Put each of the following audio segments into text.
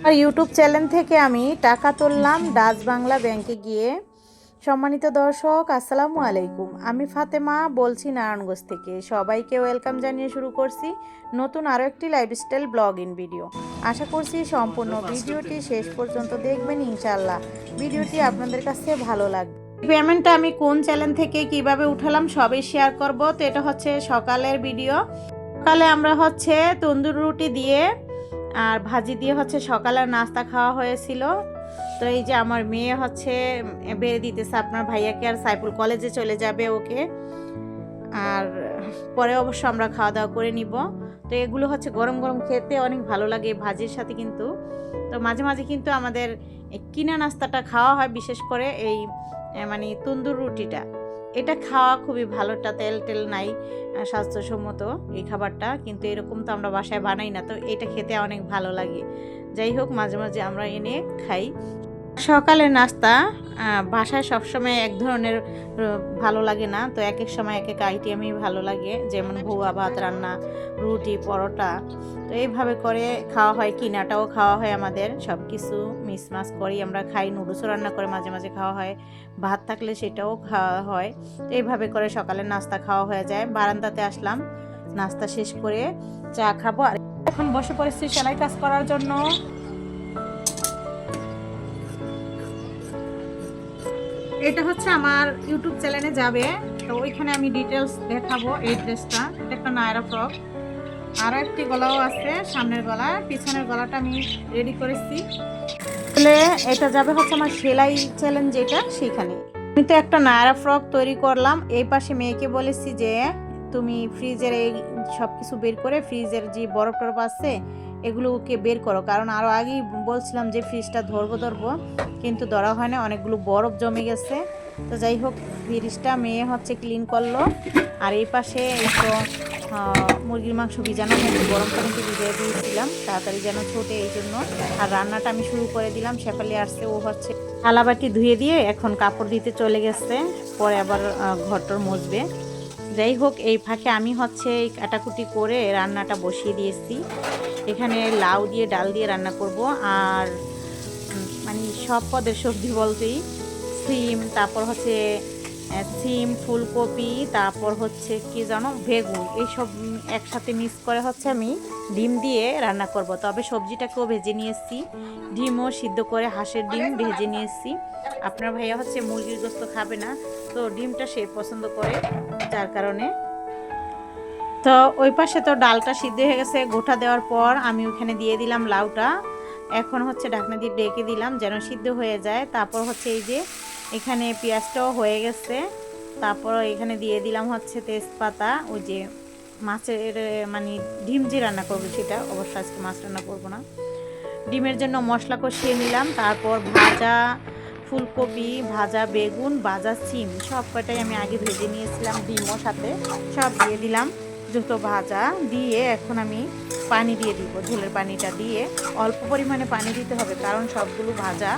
আর YouTube channel থেকে আমি টাকা তুললাম ডাচ বাংলা ব্যাংকে গিয়ে। সম্মানিত দর্শক, আসসালামু আলাইকুম। আমি ফাতেমা বলছি নারায়ণগঞ্জ থেকে। সবাইকে ওয়েলকাম জানিয়ে শুরু করছি নতুন আরও একটি লাইফস্টাইল ব্লগিং ভিডিও। আশা করছি সম্পূর্ণ ভিডিওটি শেষ পর্যন্ত দেখবেন ইনশাআল্লাহ। ভিডিওটি আপনাদের কাছে ভালো লাগবে। পেমেন্টটা আমি কোন চ্যানেল থেকে কিভাবে উঠালাম সবই শেয়ার করব। তো এটা হচ্ছে সকালের ভিডিও। সকালে আমরা হচ্ছে তন্দুর রুটি দিয়ে আর ভাজি দিয়ে হচ্ছে সকালের নাস্তা খাওয়া হয়েছিল। তো এই যে আমার মেয়ে হচ্ছে বেড়ে দিতেছে আপনার ভাইয়াকে, আর সাইফুল কলেজে চলে যাবে ওকে। আর পরে অবশ্য আমরা খাওয়া দাওয়া করে নিব। তো এগুলো হচ্ছে গরম গরম খেতে অনেক ভালো লাগে ভাজির সাথে কিন্তু। তো মাঝে মাঝে কিন্তু আমাদের কিনা নাস্তাটা খাওয়া হয়, বিশেষ করে এই মানে তন্দুর রুটিটা। এটা খাওয়া খুবই ভালোটা, তেল টেল নাই, স্বাস্থ্যসম্মত এই খাবারটা। কিন্তু এরকম তো আমরা বাসায় বানাই না, তো এটা খেতে অনেক ভালো লাগে। যাই হোক, মাঝে মাঝে আমরা এনে খাই। সকালের নাস্তা বাসায় সবসময় এক ধরনের ভালো লাগে না, তো এক এক সময় এক এক আইটেমই ভালো লাগে, যেমন ভুয়া ভাত রান্না, রুটি, পরোটা। তো এইভাবে করে খাওয়া হয়, কিনাটাও খাওয়া হয়, আমাদের সব কিছু মিক্স করি আমরা খাই। নুডলসও রান্না করে মাঝে মাঝে খাওয়া হয়, ভাত থাকলে সেটাও খাওয়া হয়। তো এইভাবে করে সকালের নাস্তা খাওয়া হয়ে যায়। বারান্দাতে আসলাম নাস্তা শেষ করে চা খাবো, আর এখন বসে পড়েছি সেলাই কাজ করার জন্য। এটা হচ্ছে আমার ইউটিউব চ্যানেলে যাবে, তো ওইখানে আমি ডিটেলস দেখাবো। এই ড্রেসটা, এটা একটা নায়রা ফ্রক, আরও একটি গলাও আছে, সামনের গলা, পিছনের গলাটা আমি রেডি করেছি। তাহলে এটা যাবে হচ্ছে আমার সেলাই চ্যালেঞ্জ, যেটা সেইখানে। আমি তো একটা নায়রা ফ্রক তৈরি করলাম। এই পাশে মেয়েকে বলেছি যে তুমি ফ্রিজের এই সব কিছু বের করে, ফ্রিজের যে বরফ টরফ আছে এগুলোকে বের করো, কারণ আরও আগেই বলছিলাম যে ফ্রিজটা ধরবো কিন্তু ধরা হয় না, অনেকগুলো বরফ জমে গেছে। তো যাই হোক, ফ্রিজটা মেয়ে হচ্ছে ক্লিন করলো। আর এই পাশে এই তো মুরগির মাংস ভিজানো হয়েছে, গরম পানিতে ভিজিয়ে দিয়েছিলাম তাড়াতাড়ি যেন ছোটে, এই জন্য। আর রান্নাটা আমি শুরু করে দিলাম। শেফালি আসছে, ও হচ্ছে থালাবাটি ধুয়ে দিয়ে এখন কাপড় দিতে চলে গেছে, পরে আবার ঘরটর মুছবে। যাই হোক, এই ফাঁকে আমি হচ্ছে এই কাটাকুটি করে রান্নাটা বসিয়ে দিয়েছি। এখানে লাউ দিয়ে ডাল দিয়ে রান্না করব, আর মানে সব পদের সবজি বলতেই সিম, তারপর হচ্ছে সিম, ফুলকপি, তারপর হচ্ছে কি জানো বেগুন, এইসব একসাথে মিক্স করে হচ্ছে আমি ডিম দিয়ে রান্না করব। তবে সবজিটাকেও ভেজে নিয়েছি, ডিমও সিদ্ধ করে হাঁসের ডিম ভেজে নিয়েছি। আপনার ভাইয়া হচ্ছে মুরগির গোস্ত খাবে না, তো ডিমটা সে পছন্দ করে, যার কারণে। তো ওই পাশে তো ডালটা সিদ্ধ হয়ে গেছে, গোটা দেওয়ার পর আমি ওখানে দিয়ে দিলাম লাউটা। এখন হচ্ছে ঢাকনা দিয়ে ডেকে দিলাম যেন সিদ্ধ হয়ে যায়। তারপর হচ্ছে এই যে এখানে পেঁয়াজটাও হয়ে গেছে, তারপর এখানে দিয়ে দিলাম হচ্ছে তেজপাতা। ওই যে মাছের মানে ডিম যে রান্না করবো সেটা, অবশ্য আজকে মাছ রান্না করবো না। ডিমের জন্য মশলা কষিয়ে নিলাম, তারপর ভাজা ফুলকপি, ভাজা বেগুন, ভাজা সিম সব কটাই আমি আগে ভেজে নিয়েছিলাম, ডিমও সাথে সব দিয়ে দিলাম। যত ভাজা দিয়ে এখন আমি পানি দিয়ে দিব, ঝোলের পানিটা দিয়ে অল্প পরিমাণে পানি দিতে হবে, কারণ সবগুলো ভাজা,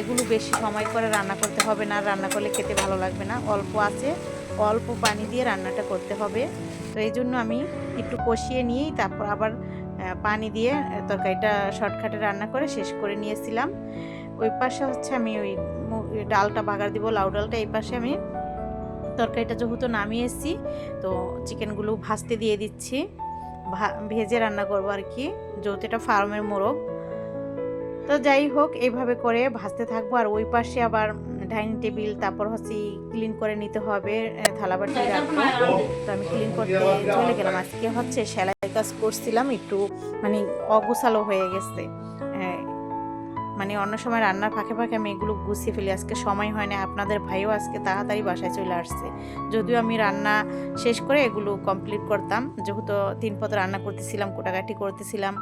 এগুলো বেশি সময় করে রান্না করতে হবে না, রান্না করলে খেতে ভালো লাগবে না। অল্প আছে, অল্প পানি দিয়ে রান্নাটা করতে হবে। তো এই জন্য আমি একটু কষিয়ে নিয়েই তারপর আবার পানি দিয়ে তরকারিটা শর্টকাটে রান্না করে শেষ করে নিয়েছিলাম। ওই পাশে হচ্ছে আমি ওই ডালটা বাগার দিব, লাউ ডালটা। এই পাশে আমি তরকারিটা যেহেতু নামিয়ে এসেছি, তো চিকেনগুলো ভাজতে দিয়ে দিচ্ছি, ভেজে রান্না করবো আর কি, যেহেতু এটা ফার্মের মোরগ। তো যাই হোক, এইভাবে করে ভাজতে থাকবো। আর ওই পাশে আবার ডাইনিং টেবিল, তারপর হচ্ছে ক্লিন করে নিতে হবে, থালাবাটি রাখবো। তো আমি ক্লিন করতে চলে গেলাম। আজকে হচ্ছে সেলাই কাজ করছিলাম, একটু মানে অগোছালো হয়ে গেছে, মানে অন্য সময় রান্নার ফাঁকে ফাঁকে আমি এগুলো গুছিয়ে ফেলি। আজকে সময় হয় না, আপনাদের ভাইও আজকে তাড়াতাড়ি বাসায় চলে আসছে, যদিও আমি রান্না শেষ করে এগুলো কমপ্লিট করতাম, যেহেতু 3 পদ রান্না করতেছিলাম, কোটাকাটি করতেছিলাম,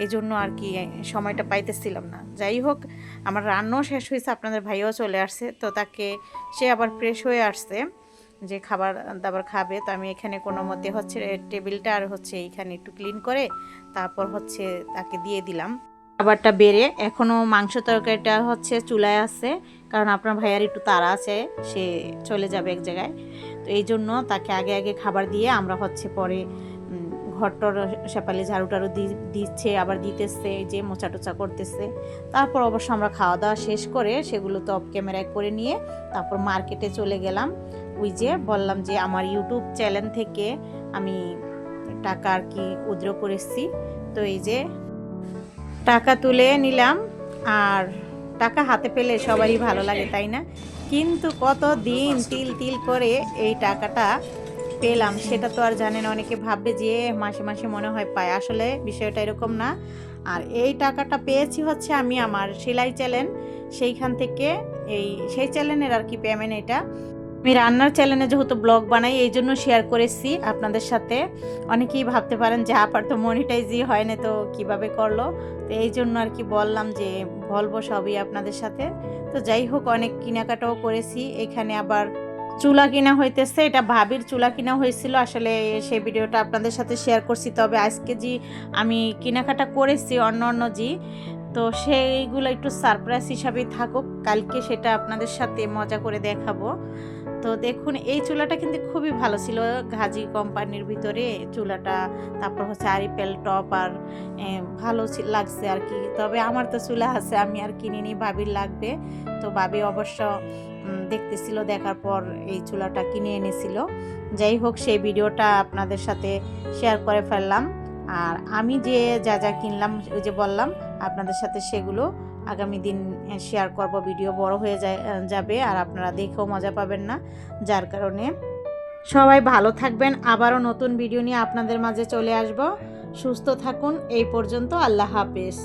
এই জন্য আর কি সময়টা পাইতেছিলাম না। যাই হোক, আমার রান্নাও শেষ হয়েছে, আপনাদের ভাইও চলে আসছে, তো তাকে সে আবার ফ্রেশ হয়ে আসছে যে খাবার দাবার খাবে। তো আমি এখানে কোনো মতে হচ্ছে টেবিলটা আর হচ্ছে এইখানে একটু ক্লিন করে তারপর হচ্ছে তাকে দিয়ে দিলাম খাবারটা বেড়ে। এখনও মাংস তরকারিটা হচ্ছে চুলায় আছে, কারণ আপনার ভাইয়ার একটু তাড়া আছে, সে চলে যাবে এক জায়গায়, তো এই জন্য তাকে আগে আগে খাবার দিয়ে আমরা হচ্ছে পরে ঘরটর শেফালি ঝাড়ু টাড়ু দিচ্ছে, আবার দিতেছে, এই যে মোচা টোচা করতেছে। তারপর অবশ্য আমরা খাওয়া দাওয়া শেষ করে সেগুলো তো অফ ক্যামেরায় করে নিয়ে তারপর মার্কেটে চলে গেলাম। ওই যে বললাম যে আমার ইউটিউব চ্যানেল থেকে আমি টাকা আর কি উইথড্র করেছি, তো এই যে টাকা তুলে নিলাম। আর টাকা হাতে পেলে সবারই ভালো লাগে, তাই না? কিন্তু কত দিন তিল তিল করে এই টাকাটা পেলাম সেটা তো আর জানেন। অনেকে ভাববে যে মাসে মাসে মনে হয় পায়, আসলে বিষয়টা এরকম না। আর এই টাকাটা পেয়েছি হচ্ছে আমি আমার সেলাই চ্যানেল, সেইখান থেকে সেই চ্যানেলের আর কি পেমেন্ট। এটা আমি রান্নার চ্যানেলে যেহেতু ব্লগ বানাই এই জন্য শেয়ার করেছি আপনাদের সাথে। অনেকেই ভাবতে পারেন যে আপার তো মনিটাইজই হয় না, তো কিভাবে করলো, তো এই জন্য আর কি বললাম যে বলবো সবই আপনাদের সাথে। তো যাই হোক, অনেক কেনাকাটাও করেছি। এখানে আবার চুলা কিনা হইতেছে, এটা ভাবির চুলা কিনা হয়েছিল, আসলে সেই ভিডিওটা আপনাদের সাথে শেয়ার করছি। তবে আজকে যে আমি কেনাকাটা করেছি অন্য জি, তো সেইগুলো একটু সারপ্রাইজ হিসাবেই থাকুক, কালকে সেটা আপনাদের সাথে মজা করে দেখাবো। তো দেখুন এই চুলাটা কিন্তু খুবই ভালো ছিল, ঘাজি কোম্পানির ভিতরে চুলাটা। তারপর হচ্ছে আরিপেল টপ, আর ভালো লাগছে আর কি। তবে আমার তো চুলা আছে, আমি আর কিনিনি, ভাবির লাগবে। তো ভাবি অবশ্য দেখতেছিল, দেখার পর এই চুলাটা কিনে এনেছিল। যাই হোক, সেই ভিডিওটা আপনাদের সাথে শেয়ার করে ফেললাম। আর আমি যে যা যা কিনলাম ওই যে বললাম আপনাদের সাথে, সেগুলো আগামী দিন শেয়ার করব। ভিডিও বড় হয়ে যাবে আর আপনারা দেখেও মজা পাবেন না, যার কারণে সবাই ভালো থাকবেন। আবারও নতুন ভিডিও নিয়ে আপনাদের মাঝে চলে আসব। সুস্থ থাকুন। এই পর্যন্ত, আল্লাহ হাফেজ।